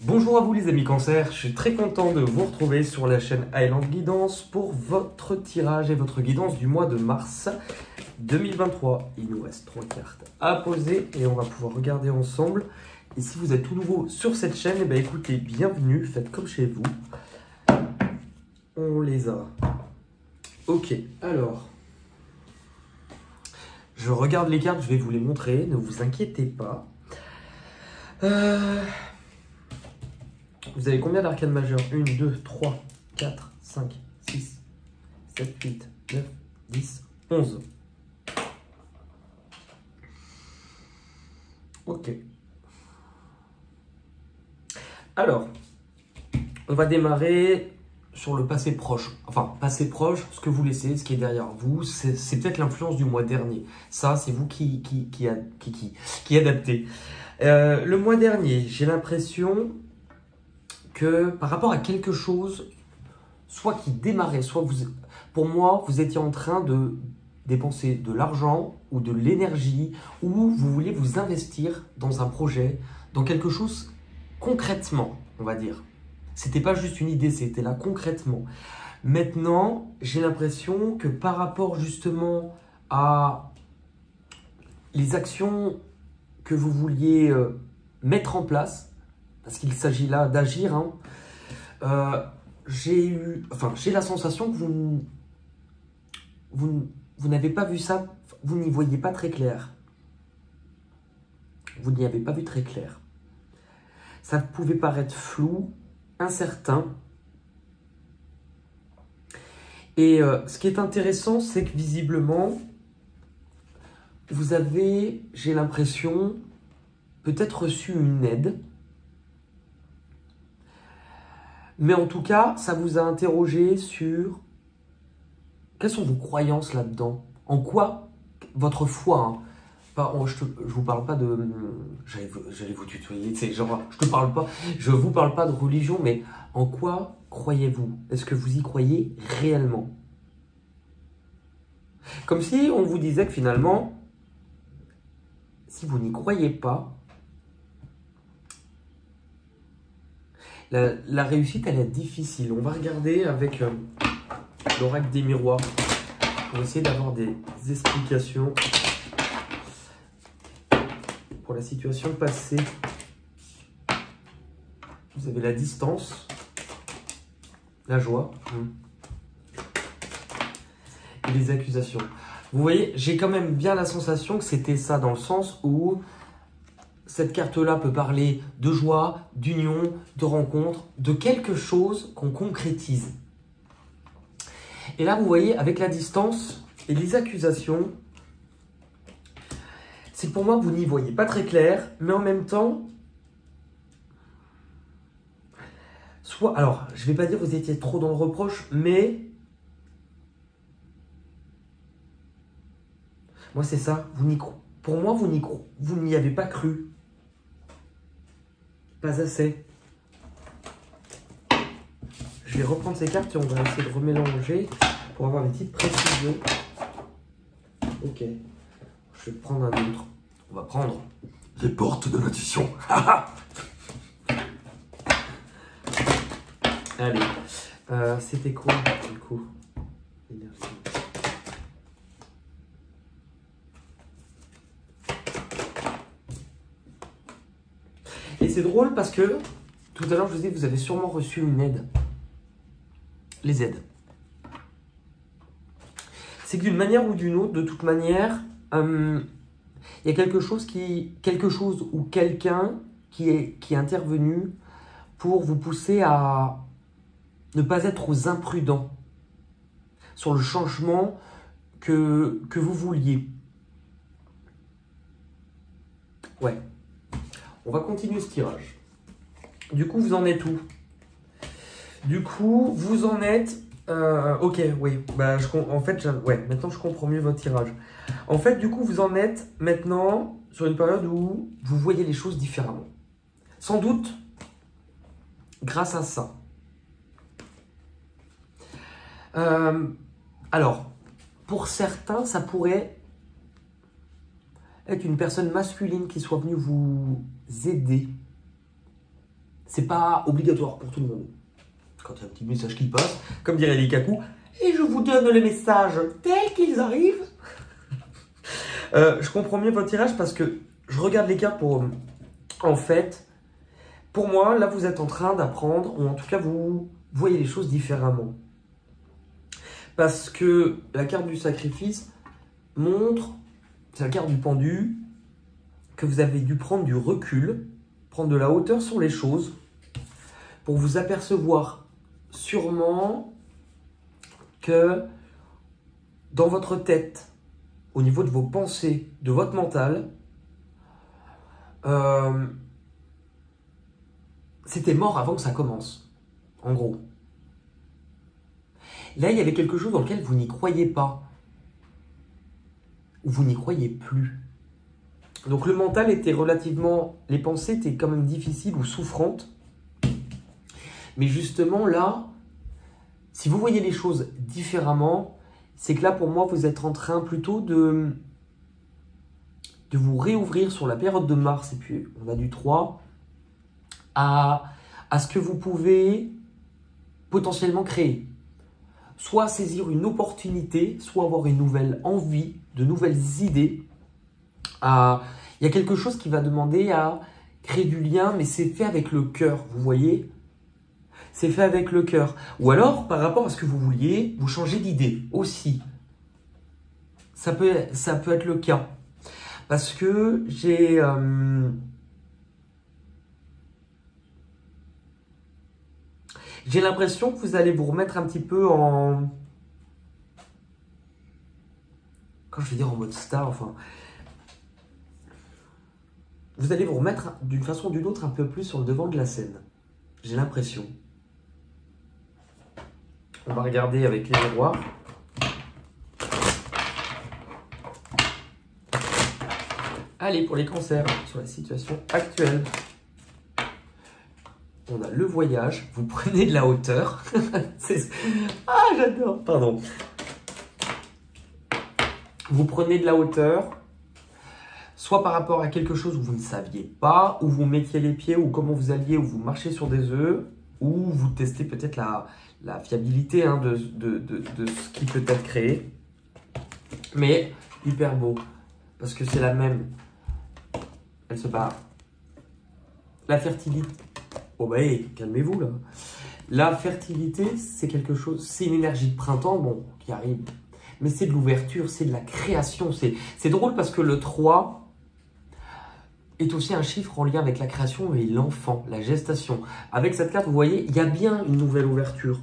Bonjour à vous les amis Cancer, je suis très content de vous retrouver sur la chaîne Highland Guidance pour votre tirage et votre guidance du mois de mars 2023. Il nous reste 3 cartes à poser et on va pouvoir regarder ensemble. Et si vous êtes tout nouveau sur cette chaîne, eh bien, écoutez, bienvenue, faites comme chez vous. On les a. Ok, alors, je regarde les cartes, je vais vous les montrer, ne vous inquiétez pas. Vous avez combien d'arcanes majeures? 1, 2, 3, 4, 5, 6, 7, 8, 9, 10, 11. Ok. Alors, on va démarrer sur le passé proche. Enfin, passé proche, ce que vous laissez, ce qui est derrière vous, c'est peut-être l'influence du mois dernier. Ça, c'est vous qui adaptez. Le mois dernier, j'ai l'impression que par rapport à quelque chose, soit qui démarrait, soit vous, pour moi, vous étiez en train de dépenser de l'argent ou de l'énergie, ou vous voulez vous investir dans un projet, dans quelque chose concrètement, on va dire. C'était pas juste une idée, c'était là concrètement. Maintenant, j'ai l'impression que par rapport justement à les actions que vous vouliez mettre en place, parce qu'il s'agit là d'agir, hein, j'ai la sensation que vous n'avez pas vu ça, vous n'y voyez pas très clair. Vous n'y avez pas vu très clair. Ça pouvait paraître flou, incertain. Et ce qui est intéressant, c'est que visiblement, vous avez, j'ai l'impression, peut-être reçu une aide. Mais en tout cas, ça vous a interrogé sur quelles sont vos croyances là-dedans. En quoi votre foi, hein, je vous parle pas de... J'allais vous tutoyer, c'est genre, je vous parle pas de religion, mais en quoi croyez-vous? Est-ce que vous y croyez réellement? Comme si on vous disait que finalement, si vous n'y croyez pas, la réussite, elle est difficile. On va regarder avec l'oracle des miroirs pour essayer d'avoir des explications pour la situation passée. Vous avez la distance, la joie et les accusations. Vous voyez, j'ai quand même bien la sensation que c'était ça, dans le sens où cette carte-là peut parler de joie, d'union, de rencontre, de quelque chose qu'on concrétise. Et là, vous voyez, avec la distance et les accusations, c'est pour moi que vous n'y voyez pas très clair, mais en même temps, alors, je ne vais pas dire que vous étiez trop dans le reproche, mais moi, c'est ça. Pour moi, vous n'y avez pas cru. Pas assez. Je vais reprendre ces cartes et on va essayer de remélanger pour avoir des petites précisions. Ok. Je vais prendre un autre. On va prendre les portes de l'intuition. Allez. C'était quoi du coup? Énergie. Et c'est drôle parce que tout à l'heure, je vous ai dit que vous avez sûrement reçu une aide. Les aides. C'est que d'une manière ou d'une autre, de toute manière, il y a quelque chose ou quelqu'un qui est intervenu pour vous pousser à ne pas être aux imprudents sur le changement que vous vouliez. Ouais. On va continuer ce tirage. Du coup, vous en êtes où? Du coup, vous en êtes... ok, oui. Bah, en fait, ouais, maintenant, je comprends mieux votre tirage. En fait, du coup, vous en êtes maintenant sur une période où vous voyez les choses différemment. Sans doute, grâce à ça. Alors, pour certains, ça pourrait être une personne masculine qui soit venue vous aider. c'est pas obligatoire pour tout le monde. Quand il y a un petit message qui passe, comme dirait Likaku, et je vous donne les messages tels qu'ils arrivent. Je comprends mieux votre tirage parce que je regarde les cartes pour... En fait, pour moi, là, vous êtes en train d'apprendre, ou en tout cas, vous voyez les choses différemment. Parce que la carte du sacrifice montre, c'est la carte du pendu, que vous avez dû prendre du recul, prendre de la hauteur sur les choses, pour vous apercevoir sûrement que dans votre tête, au niveau de vos pensées, de votre mental, c'était mort avant que ça commence, en gros. Là, il y avait quelque chose dans lequel vous n'y croyez pas, ou vous n'y croyez plus. Donc le mental était relativement... Les pensées étaient quand même difficiles ou souffrantes. Mais justement, là, si vous voyez les choses différemment, c'est que là, pour moi, vous êtes en train plutôt de vous réouvrir sur la période de mars, et puis on a du 3, à ce que vous pouvez potentiellement créer. Soit saisir une opportunité, soit avoir une nouvelle envie, de nouvelles idées. Il y a quelque chose qui va demander à créer du lien, mais c'est fait avec le cœur, vous voyez? C'est fait avec le cœur. Ou alors, par rapport à ce que vous vouliez, vous changez d'idée aussi. Ça peut être le cas. Parce que j'ai l'impression que vous allez vous remettre un petit peu en... Quand je vais dire en mode star, enfin... Vous allez vous remettre d'une façon ou d'une autre un peu plus sur le devant de la scène. J'ai l'impression. On va regarder avec les miroirs. Allez, pour les cancers, sur la situation actuelle. On a le voyage, vous prenez de la hauteur. Ah, j'adore, pardon. Vous prenez de la hauteur, soit par rapport à quelque chose où vous ne saviez pas, où vous mettiez les pieds, ou comment vous alliez, où vous marchez sur des œufs, ou vous testez peut-être la fiabilité de ce qui peut être créé. Mais hyper beau, parce que c'est la même. Elle se barre. La fertilité. Oh bah calmez-vous là. La fertilité, c'est quelque chose, c'est une énergie de printemps, bon, qui arrive. Mais c'est de l'ouverture, c'est de la création. C'est drôle parce que le 3 est aussi un chiffre en lien avec la création et l'enfant, la gestation. Avec cette carte, vous voyez, il y a bien une nouvelle ouverture.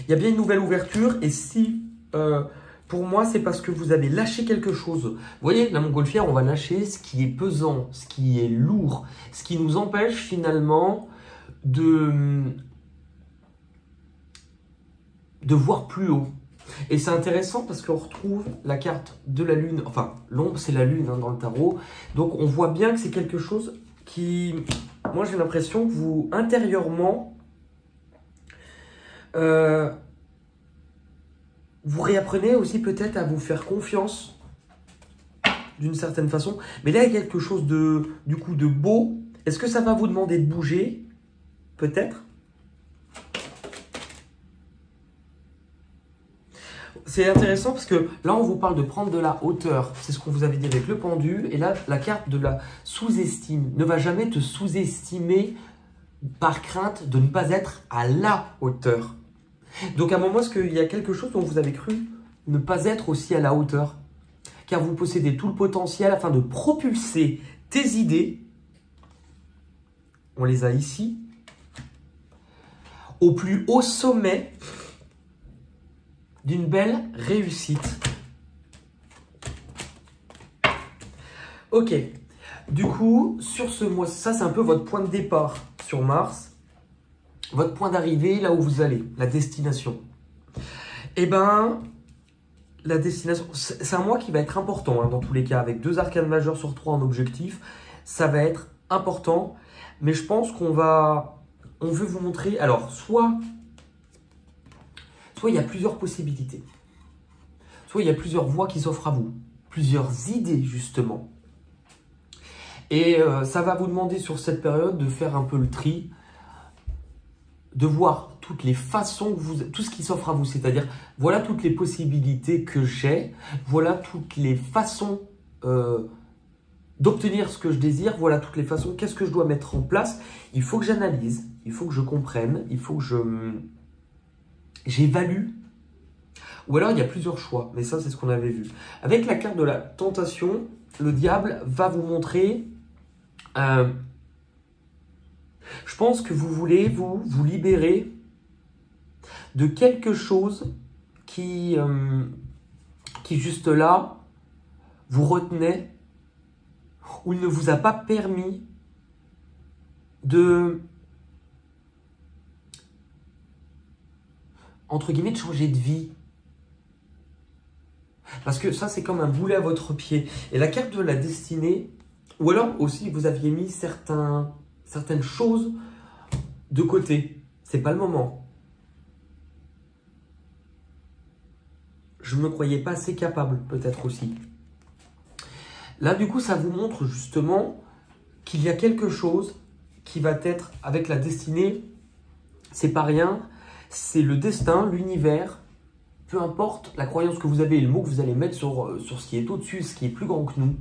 Il y a bien une nouvelle ouverture et si... pour moi, c'est parce que vous avez lâché quelque chose. Vous voyez, la montgolfière, on va lâcher ce qui est pesant, ce qui est lourd, ce qui nous empêche finalement de voir plus haut. Et c'est intéressant parce qu'on retrouve la carte de la lune, enfin l'ombre c'est la lune dans le tarot. Donc on voit bien que c'est quelque chose qui, moi j'ai l'impression que vous, intérieurement, vous réapprenez aussi peut-être à vous faire confiance d'une certaine façon. Mais là, il y a quelque chose du coup de beau. Est-ce que ça va vous demander de bouger? Peut-être. C'est intéressant parce que là, on vous parle de prendre de la hauteur. C'est ce qu'on vous avait dit avec le pendu. Et là, la carte de la sous-estime. Ne va jamais te sous-estimer par crainte de ne pas être à la hauteur. Donc à un moment, est-ce qu'il y a quelque chose dont vous avez cru ne pas être aussi à la hauteur? Car vous possédez tout le potentiel afin de propulser tes idées, on les a ici, au plus haut sommet d'une belle réussite. Ok, du coup, sur ce mois, ça c'est un peu votre point de départ sur Mars. Votre point d'arrivée, là où vous allez, la destination. Eh bien, la destination, c'est un mois qui va être important dans tous les cas, avec 2 arcanes majeures sur 3 en objectif. Ça va être important, mais je pense on veut vous montrer, alors, soit il y a plusieurs possibilités, soit il y a plusieurs voies qui s'offrent à vous, plusieurs idées justement. Et ça va vous demander sur cette période de faire un peu le tri, de voir toutes les façons, tout ce qui s'offre à vous. C'est-à-dire, voilà toutes les possibilités que j'ai, voilà toutes les façons d'obtenir ce que je désire, voilà toutes les façons, qu'est-ce que je dois mettre en place. Il faut que j'analyse, il faut que je comprenne, il faut que j'évalue. Ou alors, il y a plusieurs choix, mais ça, c'est ce qu'on avait vu. Avec la carte de la tentation, le diable va vous montrer... je pense que vous voulez vous libérer de quelque chose qui juste là, vous retenait ou il ne vous a pas permis de, entre guillemets, de changer de vie. Parce que ça, c'est comme un boulet à votre pied. Et la carte de la destinée, ou alors aussi, vous aviez mis certaines choses de côté. C'est pas le moment. Je ne me croyais pas assez capable, peut-être aussi. Là, du coup, ça vous montre justement qu'il y a quelque chose qui va être avec la destinée. C'est pas rien, c'est le destin, l'univers. Peu importe la croyance que vous avez et le mot que vous allez mettre sur ce qui est au-dessus, ce qui est plus grand que nous.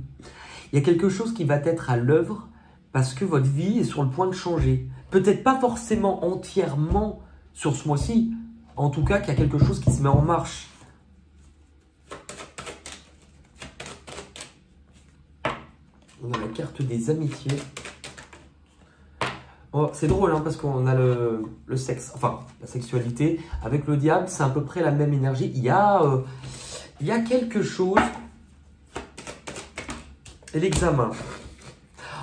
Il y a quelque chose qui va être à l'œuvre parce que votre vie est sur le point de changer. Peut-être pas forcément entièrement sur ce mois-ci. En tout cas, qu'il y a quelque chose qui se met en marche. On a la carte des amitiés. Oh, c'est drôle hein, parce qu'on a le sexe, enfin la sexualité. Avec le diable, c'est à peu près la même énergie. Il y a quelque chose. Et l'examen.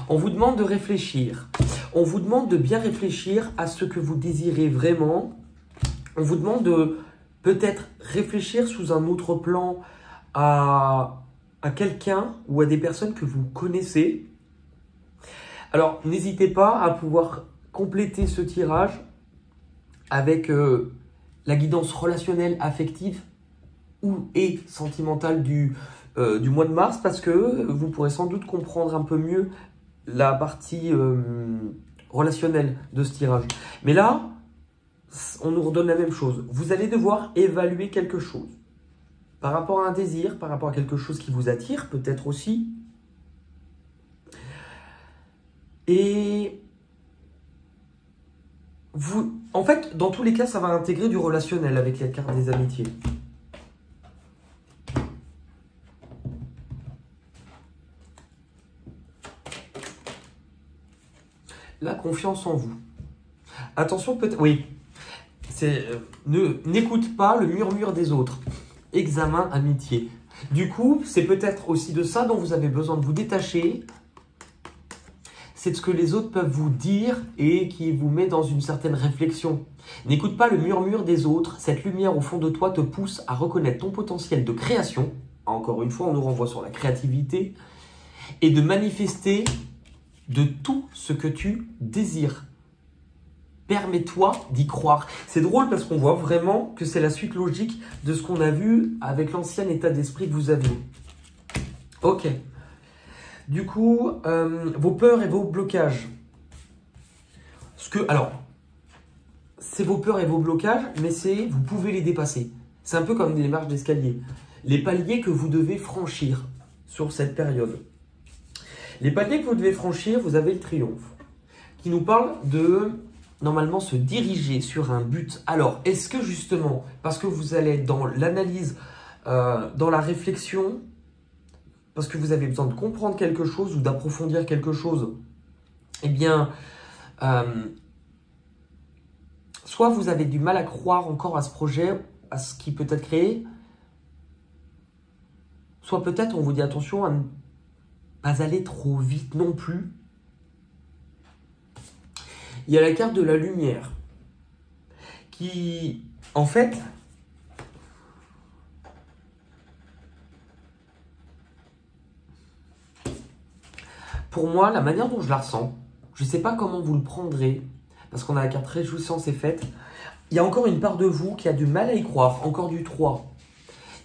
On vous demande de réfléchir. On vous demande de bien réfléchir à ce que vous désirez vraiment. On vous demande de peut-être réfléchir sous un autre plan à quelqu'un ou à des personnes que vous connaissez. Alors, n'hésitez pas à pouvoir compléter ce tirage avec la guidance relationnelle, affective et sentimentale du mois de mars parce que vous pourrez sans doute comprendre un peu mieux la partie relationnelle de ce tirage. Mais là, on nous redonne la même chose. Vous allez devoir évaluer quelque chose. Par rapport à un désir, par rapport à quelque chose qui vous attire, peut-être aussi. Et vous, en fait, dans tous les cas, ça va intégrer du relationnel avec la carte des amitiés. La confiance en vous. Attention, peut-être... Oui, n'écoute pas le murmure des autres. Examen, amitié. Du coup, c'est peut-être aussi de ça dont vous avez besoin de vous détacher. C'est de ce que les autres peuvent vous dire et qui vous met dans une certaine réflexion. N'écoute pas le murmure des autres. Cette lumière au fond de toi te pousse à reconnaître ton potentiel de création. Encore une fois, on nous renvoie sur la créativité. Et de manifester de tout ce que tu désires. Permets-toi d'y croire. C'est drôle parce qu'on voit vraiment que c'est la suite logique de ce qu'on a vu avec l'ancien état d'esprit que vous aviez. Ok. Du coup, vos peurs et vos blocages. Alors, c'est vos peurs et vos blocages, mais vous pouvez les dépasser. C'est un peu comme des marches d'escalier. Les paliers que vous devez franchir sur cette période. Les paliers que vous devez franchir, vous avez le triomphe, qui nous parle de, normalement, se diriger sur un but. Alors, est-ce que justement, parce que vous allez être dans l'analyse, dans la réflexion, parce que vous avez besoin de comprendre quelque chose ou d'approfondir quelque chose, eh bien, soit vous avez du mal à croire encore à ce projet, à ce qui peut être créé, soit peut-être on vous dit attention à ne pas aller trop vite non plus. Il y a la carte de la lumière qui, en fait, pour moi, la manière dont je la ressens, je ne sais pas comment vous le prendrez, parce qu'on a la carte réjouissance et fête. Il y a encore une part de vous qui a du mal à y croire, encore du 3.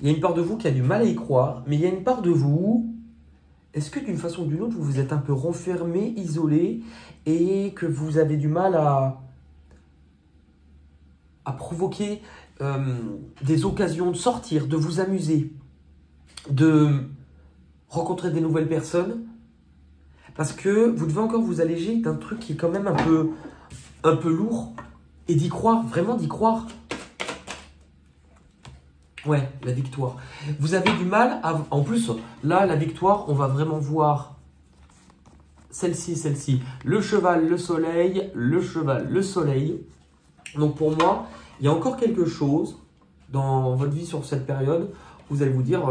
Il y a une part de vous qui a du mal à y croire, mais il y a une part de vous est-ce que d'une façon ou d'une autre, vous vous êtes un peu renfermé, isolé, et que vous avez du mal à provoquer des occasions de sortir, de vous amuser, de rencontrer des nouvelles personnes, parce que vous devez encore vous alléger d'un truc qui est quand même un peu lourd, et d'y croire, vraiment d'y croire. Ouais, la victoire. Vous avez du mal à... En plus, là, la victoire, on va vraiment voir celle-ci, celle-ci. Le cheval, le soleil, le cheval, le soleil. Donc pour moi, il y a encore quelque chose dans votre vie sur cette période où vous allez vous dire...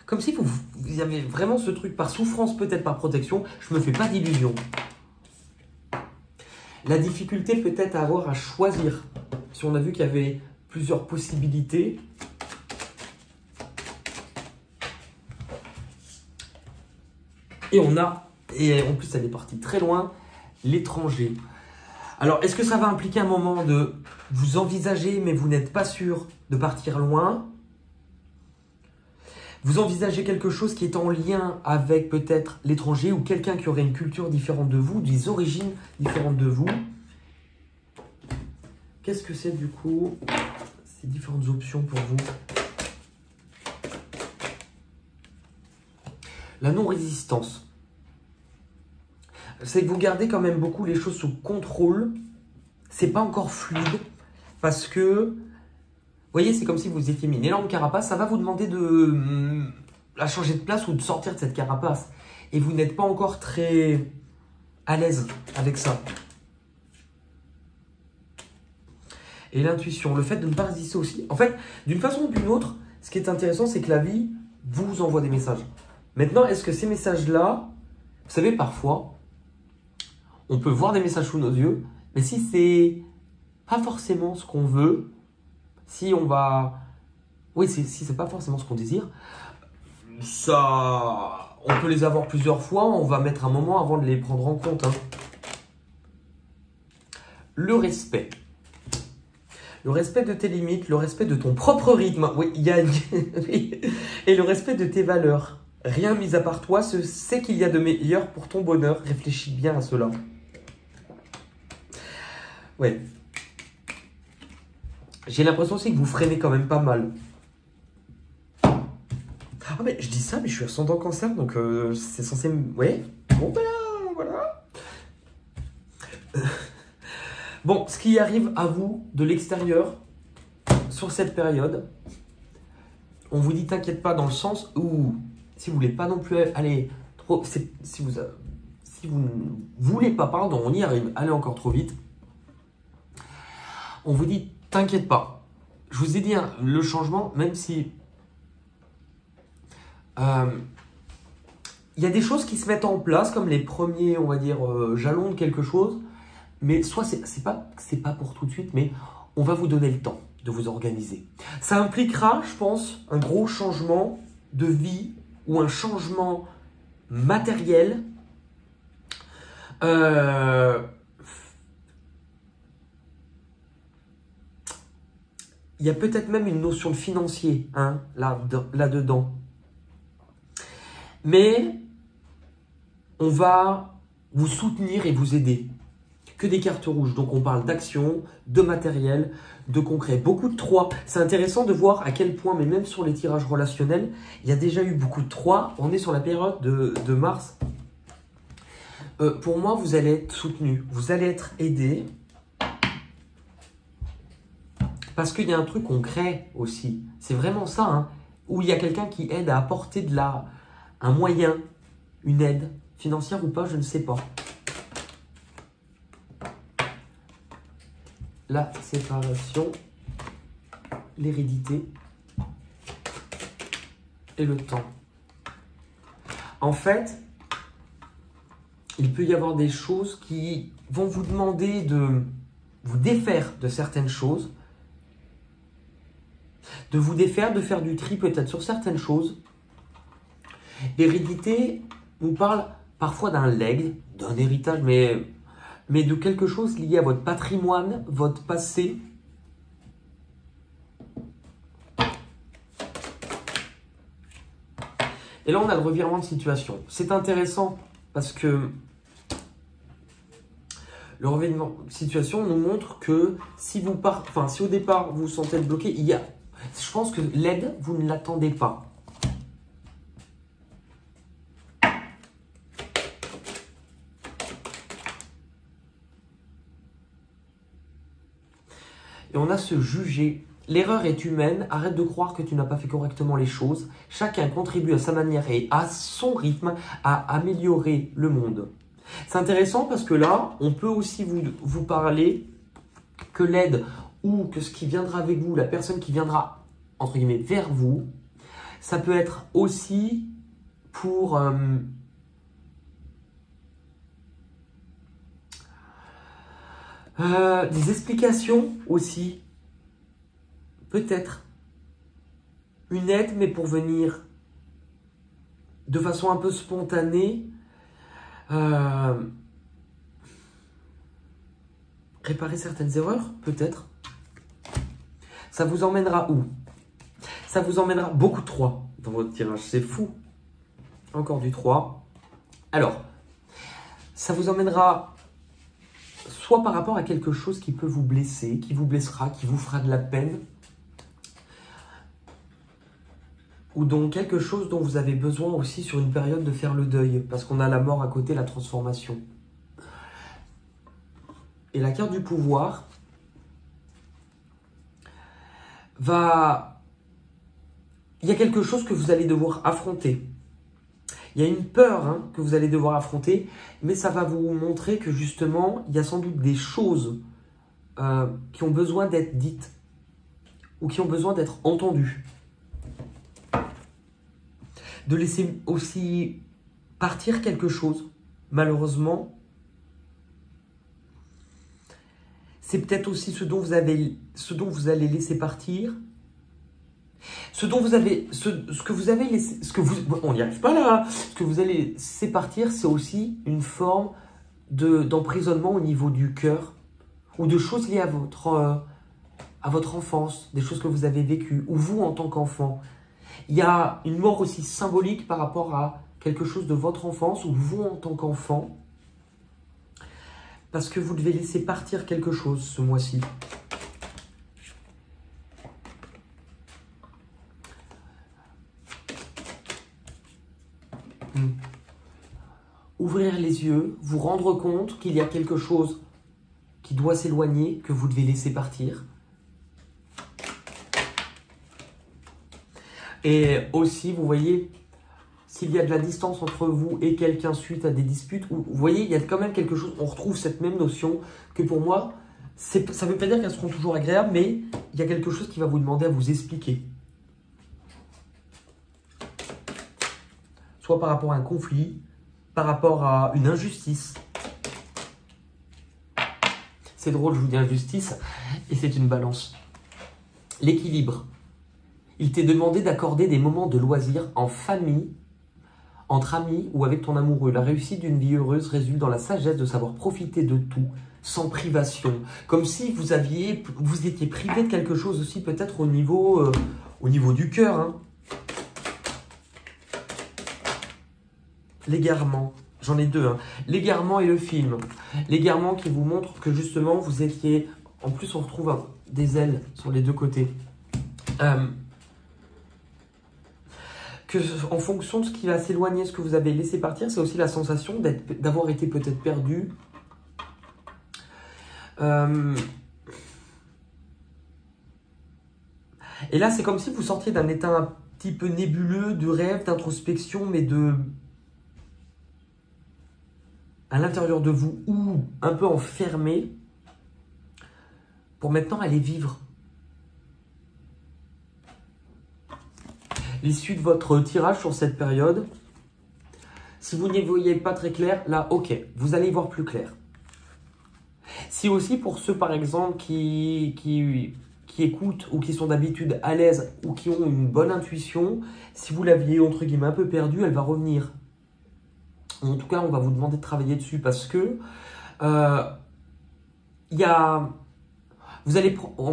Comme si vous avez vraiment ce truc par souffrance, peut-être par protection. Je me fais pas d'illusions. La difficulté peut-être à avoir à choisir. Si on a vu qu'il y avait plusieurs possibilités. Et en plus elle est partie très loin, l'étranger. Alors est-ce que ça va impliquer un moment de vous envisager mais vous n'êtes pas sûr de partir loin? Vous envisagez quelque chose qui est en lien avec peut-être l'étranger ou quelqu'un qui aurait une culture différente de vous, des origines différentes de vous. Qu'est-ce que c'est du coup ces différentes options pour vous? La non-résistance. C'est que vous gardez quand même beaucoup les choses sous contrôle. C'est pas encore fluide parce que... Vous voyez, c'est comme si vous étiez mis une énorme carapace. Ça va vous demander de la changer de place ou de sortir de cette carapace. Et vous n'êtes pas encore très à l'aise avec ça. Et l'intuition, le fait de ne pas résister aussi. En fait, d'une façon ou d'une autre, ce qui est intéressant, c'est que la vie vous envoie des messages. Maintenant, est-ce que ces messages-là, vous savez, parfois, on peut voir des messages sous nos yeux, mais si c'est pas forcément ce qu'on veut, si on va... Oui, si c'est pas forcément ce qu'on désire, ça... On peut les avoir plusieurs fois, on va mettre un moment avant de les prendre en compte. Hein. Le respect. Le respect de tes limites, le respect de ton propre rythme. Oui, il y a... Et le respect de tes valeurs. Rien mis à part toi, c'est qu'il y a de meilleur pour ton bonheur. Réfléchis bien à cela. Ouais. J'ai l'impression aussi que vous freinez quand même pas mal. Ah mais je dis ça, mais je suis ascendant cancer, donc c'est censé... Ouais. Bon ben, voilà. Bon, ce qui arrive à vous de l'extérieur sur cette période, on vous dit t'inquiète pas dans le sens où si vous voulez pas non plus aller trop... Si vous ne voulez pas, pardon, on y arrive, allez encore trop vite. On vous dit t'inquiète pas. Je vous ai dit hein, le changement, même si il y a des choses qui se mettent en place comme les premiers, on va dire, jalons de quelque chose. Mais soit c'est pas pour tout de suite, mais on va vous donner le temps de vous organiser. Ça impliquera, je pense, un gros changement de vie ou un changement matériel. Il y a peut-être même une notion de financier hein, là-dedans. Mais on va vous soutenir et vous aider. Que des cartes rouges. Donc on parle d'action, de matériel, de concret. Beaucoup de 3. C'est intéressant de voir à quel point, mais même sur les tirages relationnels, il y a déjà eu beaucoup de 3. On est sur la période de mars. Pour moi, vous allez être soutenu. Vous allez être aidé. Parce qu'il y a un truc concret aussi. C'est vraiment ça. Hein, où il y a quelqu'un qui aide à apporter un moyen, une aide financière ou pas, je ne sais pas. La séparation, l'hérédité et le temps. En fait, il peut y avoir des choses qui vont vous demander de vous défaire de certaines choses, de vous défaire, de faire du tri peut-être sur certaines choses. L'hérédité nous parle parfois d'un legs, d'un héritage, mais de quelque chose lié à votre patrimoine, votre passé. Et là, on a le revirement de situation. C'est intéressant parce que le revirement de situation nous montre que si si au départ vous vous sentez bloqué, je pense que l'aide, vous ne l'attendez pas. Et on a se juger. L'erreur est humaine, arrête de croire que tu n'as pas fait correctement les choses. Chacun contribue à sa manière et à son rythme à améliorer le monde. C'est intéressant parce que là, on peut aussi vous parler que l'aide ou que ce qui viendra avec vous, la personne qui viendra, entre guillemets, vers vous, ça peut être aussi pour des explications aussi. Peut-être une aide, mais pour venir de façon un peu spontanée, réparer certaines erreurs, peut-être. Ça vous emmènera où? Ça vous emmènera beaucoup de 3 dans votre tirage, c'est fou. Encore du 3. Alors, ça vous emmènera soit par rapport à quelque chose qui peut vous blesser, qui vous blessera, qui vous fera de la peine, ou donc quelque chose dont vous avez besoin aussi sur une période de faire le deuil, parce qu'on a la mort à côté, la transformation. Et la carte du pouvoir il y a quelque chose que vous allez devoir affronter. Il y a une peur que vous allez devoir affronter, mais ça va vous montrer que justement, il y a sans doute des choses qui ont besoin d'être dites ou qui ont besoin d'être entendues. De laisser aussi partir quelque chose, malheureusement, c'est peut-être aussi ce dont vous allez laisser partir, on n'y arrive pas là, ce que vous allez laisser partir, c'est aussi une forme d'emprisonnement au niveau du cœur, ou de choses liées à votre enfance, des choses que vous avez vécues, ou vous en tant qu'enfant. Il y a une mort aussi symbolique par rapport à quelque chose de votre enfance, ou vous en tant qu'enfant, parce que vous devez laisser partir quelque chose ce mois-ci. Ouvrir les yeux, vous rendre compte qu'il y a quelque chose qui doit s'éloigner, que vous devez laisser partir. Et aussi, vous voyez, s'il y a de la distance entre vous et quelqu'un suite à des disputes, vous voyez, il y a quand même quelque chose, on retrouve cette même notion que pour moi, ça ne veut pas dire qu'elles seront toujours agréables, mais il y a quelque chose qui va vous demander à vous expliquer. Soit par rapport à un conflit, par rapport à une injustice. C'est drôle, je vous dis injustice, et c'est une balance. L'équilibre. Il t'est demandé d'accorder des moments de loisirs en famille, entre amis ou avec ton amoureux. La réussite d'une vie heureuse résulte dans la sagesse de savoir profiter de tout, sans privation. Comme si vous étiez privé de quelque chose aussi, peut-être au niveau du cœur. L'égarement. J'en ai deux. L'égarement et le film. L'égarement qui vous montre que justement, vous étiez... En plus, on retrouve des ailes sur les deux côtés. En fonction de ce qui va s'éloigner, ce que vous avez laissé partir, c'est aussi la sensation d'avoir été peut-être perdu. Et là, c'est comme si vous sortiez d'un état un petit peu nébuleux, de rêve, d'introspection, mais à l'intérieur de vous, ou un peu enfermé, pour maintenant aller vivre. L'issue de votre tirage sur cette période, si vous n'y voyez pas très clair, là, ok, vous allez y voir plus clair. Si aussi pour ceux, par exemple, qui écoutent ou qui sont d'habitude à l'aise ou qui ont une bonne intuition, si vous l'aviez, entre guillemets, un peu perdue, elle va revenir. En tout cas, on va vous demander de travailler dessus parce que en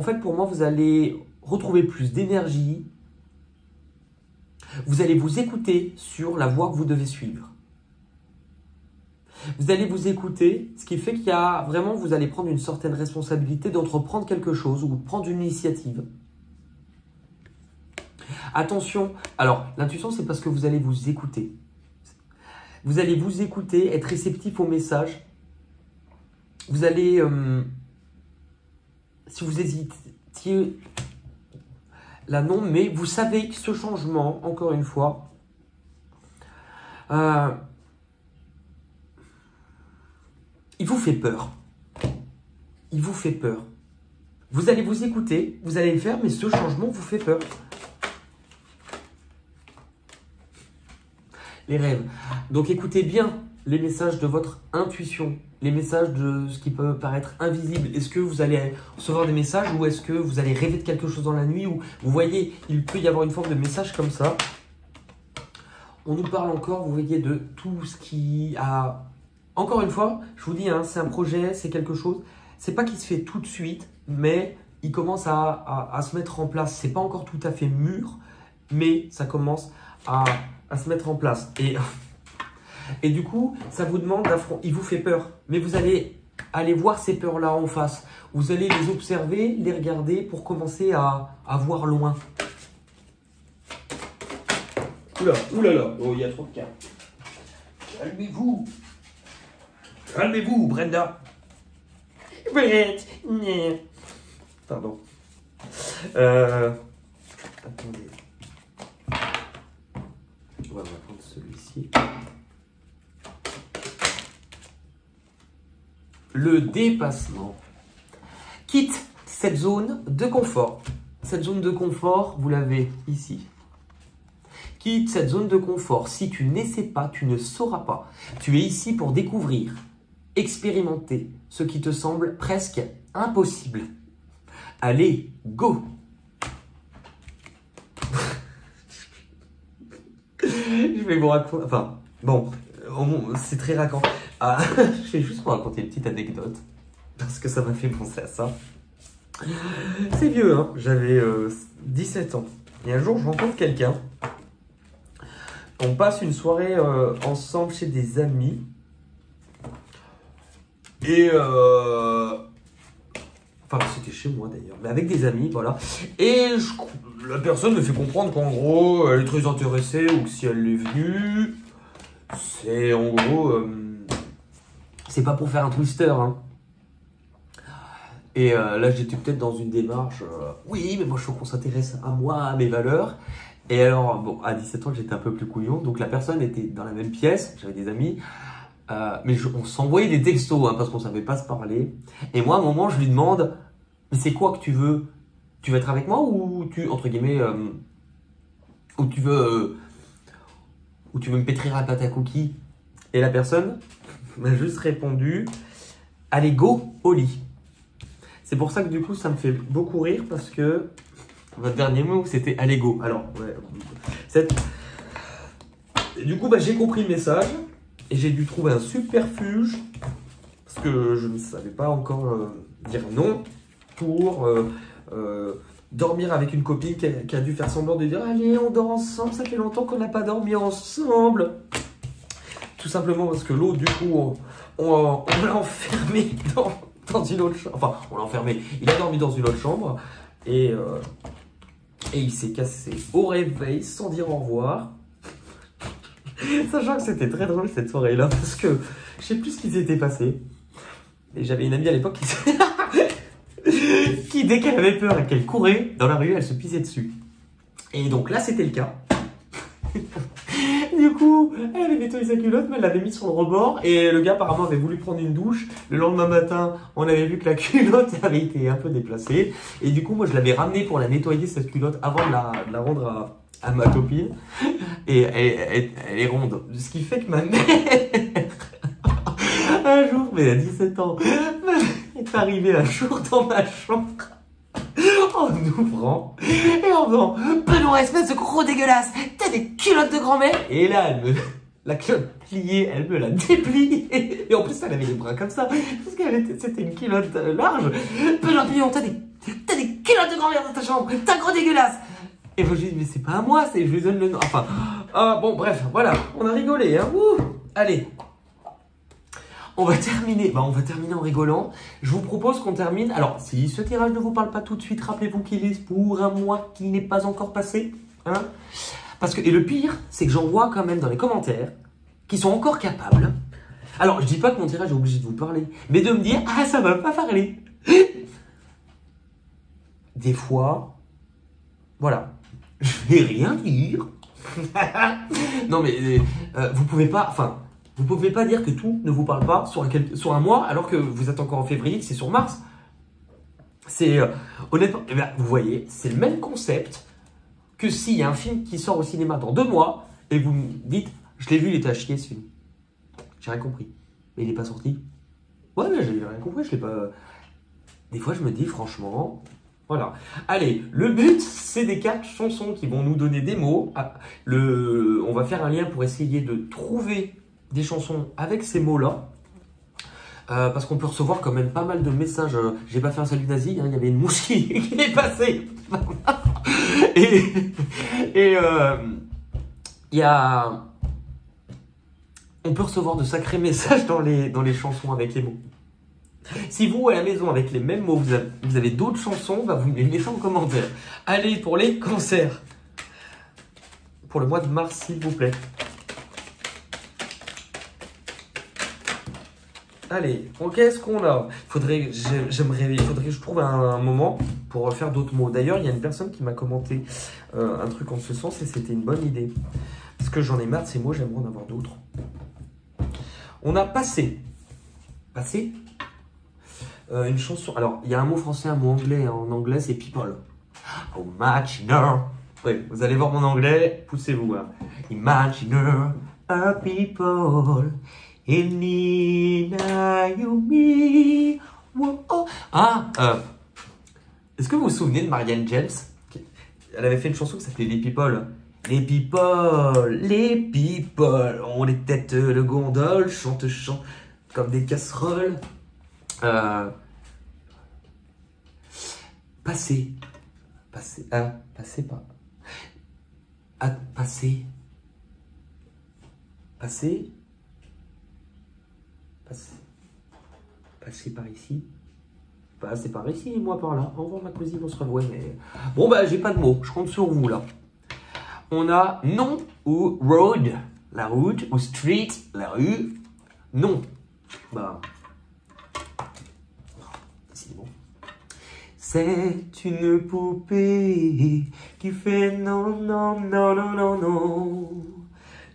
fait, pour moi, vous allez retrouver plus d'énergie, Vous allez vous écouter sur la voie que vous devez suivre. Vous allez vous écouter, ce qui fait qu'il y a vraiment, vous allez prendre une certaine responsabilité d'entreprendre quelque chose ou de prendre une initiative. Attention, alors l'intuition c'est parce que vous allez vous écouter. Vous allez vous écouter, être réceptif aux messages. Vous allez, si vous hésitiez, là non, mais vous savez que ce changement, encore une fois, il vous fait peur. Il vous fait peur. Vous allez vous écouter, vous allez le faire, mais ce changement vous fait peur. Les rêves. Donc écoutez bien les messages de votre intuition, les messages de ce qui peut paraître invisible. Est-ce que vous allez recevoir des messages ou est-ce que vous allez rêver de quelque chose dans la nuit ou vous voyez, il peut y avoir une forme de message comme ça. On nous parle encore, vous voyez, de tout ce qui a... Encore une fois, je vous dis, hein, c'est un projet, c'est quelque chose. C'est pas qu'il se fait tout de suite, mais il commence à se mettre en place. C'est pas encore tout à fait mûr, mais ça commence à se mettre en place. Et du coup, ça vous demande d'affronter. Il vous fait peur, mais vous allez aller voir ces peurs-là en face. Vous allez les observer, les regarder pour commencer à voir loin. Oula, oulala, oh, il y a trop de cartes. Calmez-vous. Calmez-vous, Brenda. Pardon. Attendez. On va prendre celui-ci. Le dépassement. Quitte cette zone de confort. Cette zone de confort, vous l'avez ici. Quitte cette zone de confort. Si tu n'essaies pas, tu ne sauras pas. Tu es ici pour découvrir, expérimenter ce qui te semble presque impossible. Allez, go! Je vais vous raconter... Enfin, bon, c'est très racontant. Ah, je vais juste vous raconter une petite anecdote. Parce que ça m'a fait penser à ça. C'est vieux, hein. J'avais 17 ans. Et un jour, je rencontre quelqu'un. On passe une soirée ensemble chez des amis. Et... Enfin, c'était chez moi d'ailleurs, mais avec des amis, voilà. Et la personne me fait comprendre qu'en gros, elle est très intéressée ou que si elle est venue, c'est en gros... c'est pas pour faire un twister, hein. Et là, j'étais peut-être dans une démarche, oui, mais moi, je veux qu'on s'intéresse à moi, à mes valeurs. Et alors, bon, à 17 ans, j'étais un peu plus couillon. Donc, la personne était dans la même pièce, j'avais des amis. Mais on s'envoyait des textos, hein, parce qu'on savait pas se parler. Et moi, à un moment, je lui demande, mais c'est quoi que tu veux? Tu veux être avec moi ou tu, entre guillemets, ou tu veux me pétrir la pâte à cookies? Et la personne m'a juste répondu, allez, go au lit. C'est pour ça que du coup, ça me fait beaucoup rire parce que votre dernier mot, c'était allez, go. Alors, ouais. Du coup, bah, j'ai compris le message et j'ai dû trouver un subterfuge parce que je ne savais pas encore dire non pour dormir avec une copine qui a dû faire semblant de dire allez, on dort ensemble, ça fait longtemps qu'on n'a pas dormi ensemble. Tout simplement parce que l'autre, du coup, on l'a enfermé dans une autre chambre. Enfin, on l'a enfermé. Il a dormi dans une autre chambre. Et il s'est cassé au réveil sans dire au revoir. Sachant que c'était très drôle cette soirée-là. Parce que je sais plus ce qui s'était passé. Et j'avais une amie à l'époque qui, dès qu'elle avait peur et qu'elle courait dans la rue, elle se pissait dessus. Et donc là, c'était le cas. Du coup, elle avait nettoyé sa culotte, mais elle l'avait mise sur le rebord. Et le gars, apparemment, avait voulu prendre une douche. Le lendemain matin, on avait vu que la culotte avait été un peu déplacée. Et du coup, moi, je l'avais ramenée pour la nettoyer, cette culotte, avant de la rendre à ma copine. Et elle est ronde. Ce qui fait que ma mère, un jour, mais à 17 ans, est arrivée un jour dans ma chambre. En ouvrant et en faisant Benoît, espèce de gros dégueulasse, t'as des culottes de grand-mère. Et là, la culotte pliée, elle me l'a dépliée. Et en plus, elle avait les bras comme ça, parce que c'était une culotte large. Benoît Pillon, t'as des culottes de grand-mère dans ta chambre, t'as gros dégueulasse. Et moi, je lui dis, mais c'est pas à moi, je lui donne le nom. Enfin, bon, bref, voilà, on a rigolé, hein. Ouh, allez. On va terminer en rigolant. Je vous propose qu'on termine. Alors, si ce tirage ne vous parle pas tout de suite, rappelez-vous qu'il est pour un mois qui n'est pas encore passé. Hein, parce que, et le pire, c'est que j'en vois quand même dans les commentaires qui sont encore capables. Alors, je dis pas que mon tirage est obligé de vous parler, mais de me dire, ah, ça va pas parler. Des fois, voilà, je vais rien dire. Non, mais vous pouvez pas, enfin, vous pouvez pas dire que tout ne vous parle pas sur un mois, alors que vous êtes encore en février, que c'est sur mars. C'est, honnêtement, eh bien, vous voyez, c'est le même concept que s'il y a un film qui sort au cinéma dans 2 mois, et vous me dites, je l'ai vu, il était à chier ce film. J'ai rien compris. Mais il n'est pas sorti. Ouais, mais j'ai rien compris, je l'ai pas... Des fois, je me dis, franchement... Voilà. Allez, le but, c'est des 4 chansons qui vont nous donner des mots. On va faire un lien pour essayer de trouver des chansons avec ces mots-là. Parce qu'on peut recevoir quand même pas mal de messages. J'ai pas fait un salut nazi, hein, il y avait une mouche qui est passée. et il y a... On peut recevoir de sacrés messages dans les chansons avec les mots. Si vous, à la maison, avec les mêmes mots, vous avez d'autres chansons, bah vous me les mettez en commentaire. Allez, pour les concerts. Pour le mois de mars, s'il vous plaît. Allez, qu'est-ce qu'on a? Il faudrait que je trouve un moment pour faire d'autres mots. D'ailleurs, il y a une personne qui m'a commenté un truc en ce sens et c'était une bonne idée. Parce que j'en ai marre de ces mots, j'aimerais en avoir d'autres. On a passé. Passé? Une chanson. Alors, il y a un mot français, un mot anglais. Hein. En anglais, c'est people. Oh, imaginer. Ouais, vous allez voir mon anglais, poussez-vous. Hein. Imaginer a people in me. Est-ce que vous vous souvenez de Marianne James? Elle avait fait une chanson qui s'appelait Les People. Les people ont les têtes de gondole, chante comme des casseroles. Passer par ici. Passer par ici et moi par là. Au revoir ma cousine, on se revoit. Mais... Bon bah j'ai pas de mots, je compte sur vous là. On a non ou road, la route, ou street, la rue. Non. Bah... C'est une poupée qui fait non, non, non, non, non, non.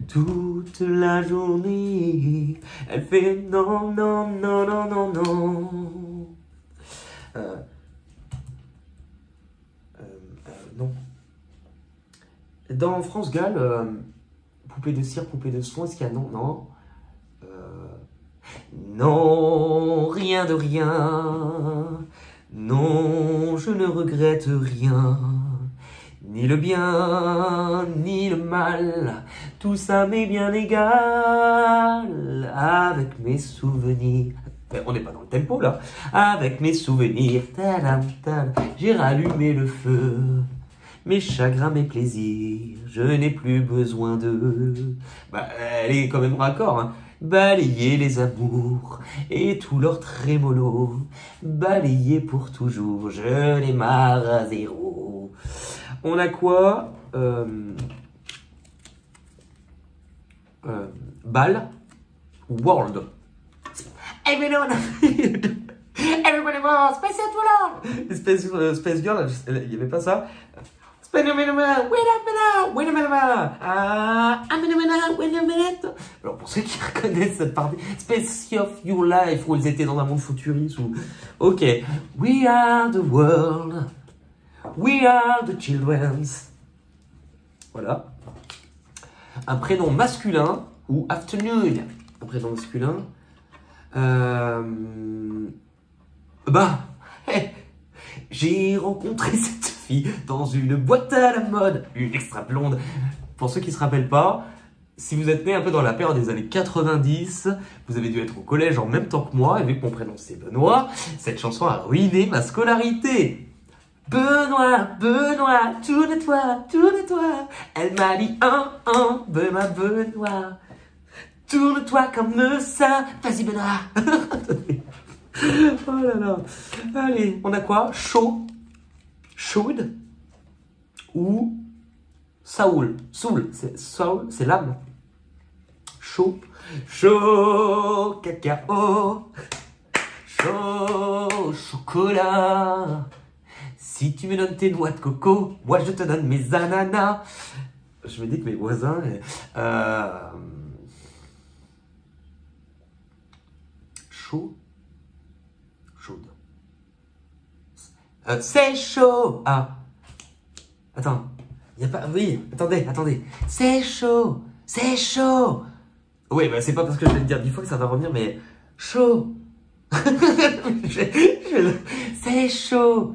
Toute la journée, elle fait non, non, non, non, non, non. Non. Dans France Gall, poupée de cire, poupée de soin, est-ce qu'il y a non, non. Non, rien de rien. Non, je ne regrette rien, ni le bien, ni le mal, tout ça m'est bien égal, avec mes souvenirs. On n'est pas dans le tempo là. Avec mes souvenirs, tadam, tadam, j'ai rallumé le feu. Mes chagrins, mes plaisirs, je n'ai plus besoin d'eux. Bah, elle est quand même raccord, hein. Balayer les amours et tout leur trémolo, balayer pour toujours, je les marre à zéro. On a quoi? Ball, world. Everyone wants Space World. Space Girl, il n'y avait pas ça. Wait a minute. Alors pour ceux qui reconnaissent cette partie, Space of Your Life, où ils étaient dans un monde futuriste. Ok. We are the world. We are the children's. Voilà. Un prénom masculin ou afternoon. Un prénom masculin. J'ai rencontré cette fille dans une boîte à la mode, une extra blonde. Pour ceux qui ne se rappellent pas, si vous êtes né un peu dans la période des années 90, vous avez dû être au collège en même temps que moi, et vu que mon prénom c'est Benoît, cette chanson a ruiné ma scolarité. Benoît, Benoît, tourne-toi, tourne-toi. Elle m'a dit, Benoît. Tourne-toi comme ça. Vas-y, Benoît. Oh là là. Allez, on a quoi? Chaud, chaude ou Saoul. Soul, c'est l'âme. Chaud, chaud, cacao. Chaud, chocolat. Si tu me donnes tes noix de coco, moi je te donne mes ananas. Je me dis que mes voisins... Chaud. Chaude. C'est chaud. Ah. Attends. Y a pas... Oui, attendez. C'est chaud. C'est chaud. Oui, bah c'est pas parce que je vais te dire 10 fois que ça va revenir, mais... Chaud. C'est chaud.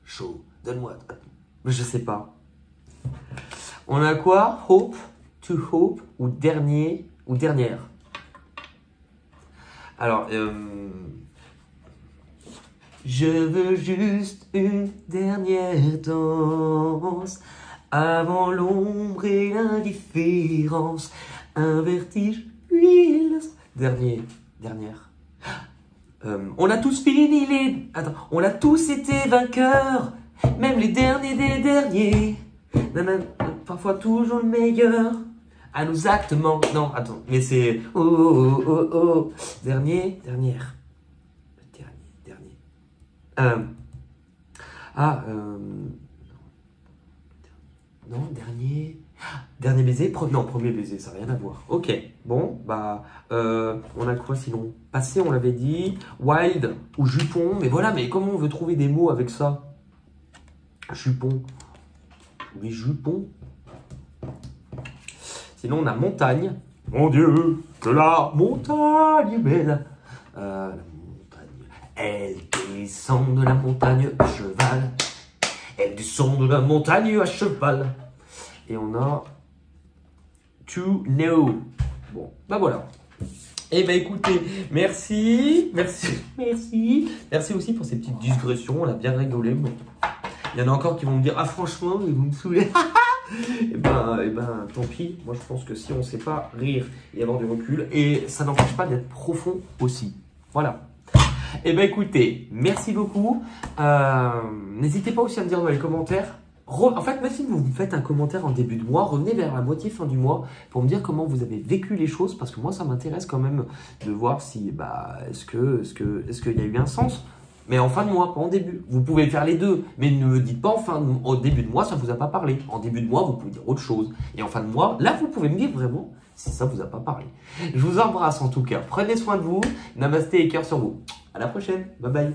Chaud. Donne-moi. Je sais pas. On a quoi? Hope, to hope, ou dernier, ou dernière. Alors, je veux juste une dernière danse avant l'ombre et l'indifférence. Un vertige, l'huile. Dernière. On a tous fini les... Attends, on a tous été vainqueurs, même les derniers des derniers. Parfois toujours le meilleur. À nos actes manquent. Non, attends, mais c'est... Oh. Dernière. Non, dernier baiser. Non, premier baiser, ça n'a rien à voir. Ok, bon, bah... on a quoi sinon? Passé, on l'avait dit. Wild ou jupon. Mais voilà, mais comment on veut trouver des mots avec ça? Jupon. Oui, jupon. Sinon, on a montagne. Mon Dieu, que la montagne est belle. La montagne. Elle descend de la montagne à cheval. Elle descend de la montagne à cheval. Et on a to know. Bon, bah voilà. Eh ben écoutez, merci aussi pour ces petites digressions. On a bien rigolé. Bon. Il y en a encore qui vont me dire, ah franchement, vous me saoulez. Et ben, tant pis. Moi, je pense que si on ne sait pas rire et avoir du recul, et ça n'empêche pas d'être profond aussi. Voilà. Et ben écoutez, merci beaucoup. N'hésitez pas aussi à me dire dans les commentaires. En fait, même si vous me faites un commentaire en début de mois, revenez vers la moitié fin du mois pour me dire comment vous avez vécu les choses, parce que moi, ça m'intéresse quand même de voir si, est-ce qu'il y a eu un sens. Mais en fin de mois, pas en début. Vous pouvez faire les deux, mais ne me dites pas au début de mois, ça ne vous a pas parlé. En début de mois, vous pouvez dire autre chose. Et en fin de mois, là, vous pouvez me dire vraiment si ça ne vous a pas parlé. Je vous embrasse en tout cas. Prenez soin de vous. Namasté et cœur sur vous. À la prochaine. Bye bye.